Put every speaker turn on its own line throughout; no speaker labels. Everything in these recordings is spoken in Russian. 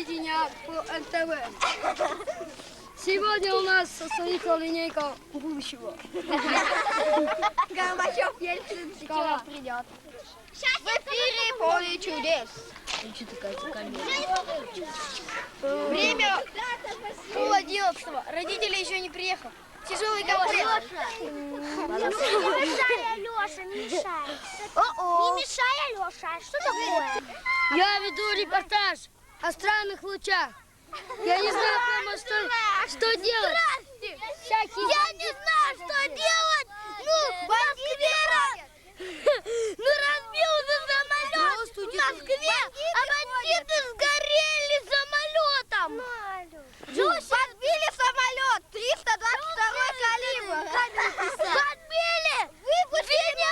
телевидения по НТВ. Сегодня у нас состоится линейка будущего.
Горбачев, Ельцин,
Скоро придет.
в эфире «Поле чудес». Время 11:30. Родители еще не приехали. Тяжелый конфликт.
Не мешай, Алёша, не мешай. Не мешай, Алёша. Что такое?
Я веду репортаж о странных лучах. Я не знаю прямо, что делать.
Я не знаю, что делать. Ну, бандиты! Ну, разбился самолет в Москве, а бандиты сгорели самолетом.
Подбили самолет 322 калибр.
Подбили! Выпустили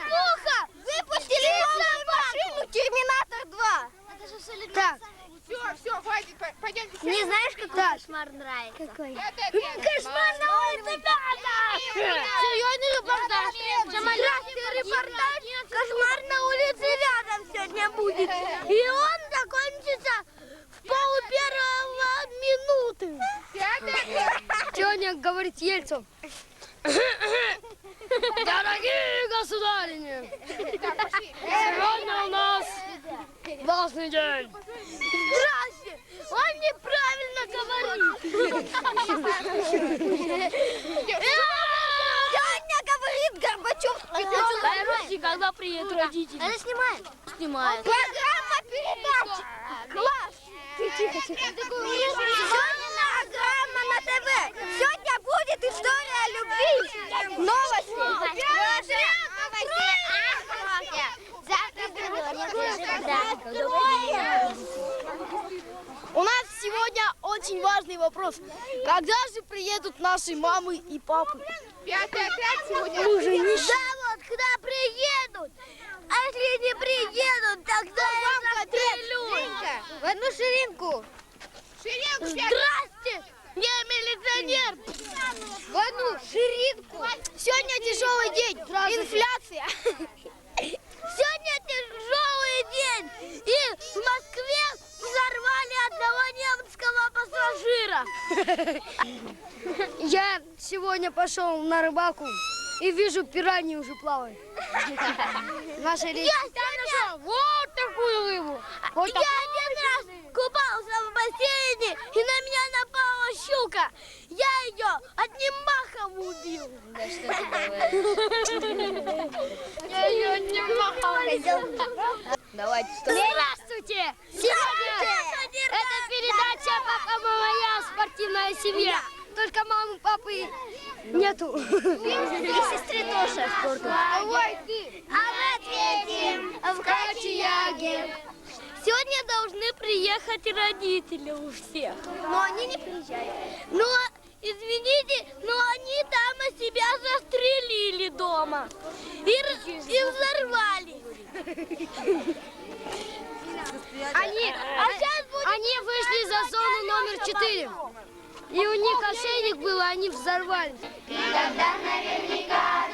пуха!
Выпустили новую машину «Терминатор 2».
Так,
Все, хватит, пойдемте.
Не знаешь, какой кошмар нравится? Какой? Кошмар на улице надо! Серьезный репортаж. Здравствуйте, репортаж. Кошмар на улице рядом сегодня будет. И он закончится в 1:30 минуты.
сегодня говорит Ельцин. Дорогие государыни, сегодня у нас важный день.
Здрасте! Он неправильно говорит.
Сегодня говорит Горбачев.
Когда приедут родители?
Это снимаем? Снимаем.
Программа передач. Класс. Сегодня программа на ТВ. Сегодня будет история любви. Новости.
У нас сегодня очень важный вопрос. Когда же приедут наши мамы и папы?
5:05 сегодня.
Да вот, когда приедут. А если не приедут, тогда я застрелю.
В одну ширинку.
Ширинку 5.
Здрасте! Я милиционер!
В одну ширинку.
Сегодня тяжелый день. Инфляция.
Сегодня тяжелый день. И в Москве взорвали одного немецкого пассажира.
Я сегодня пошел на рыбалку и вижу, пираньи уже плавают. Наша речь.
Я сегодня...
Вот такую рыбу. Вот
Я один раз купался в бассейне, и на меня напала щука. Я ее одним махом убил.
Я ее одним махом.
Давайте.
Здравствуйте! Сегодня это передача «Папа, моя спортивная семья». Только мамы, папы нету.
И сестры тоже в спорту.
Ой, ты!
А мы ответим в Качияге. Сегодня должны приехать родители у всех.
Но они не приезжают.
Но, извините, но они там себя застрелили дома. И взорвали.
Они вышли за зону номер 4. И у них ошейник был, а они взорвались.
И тогда наверняка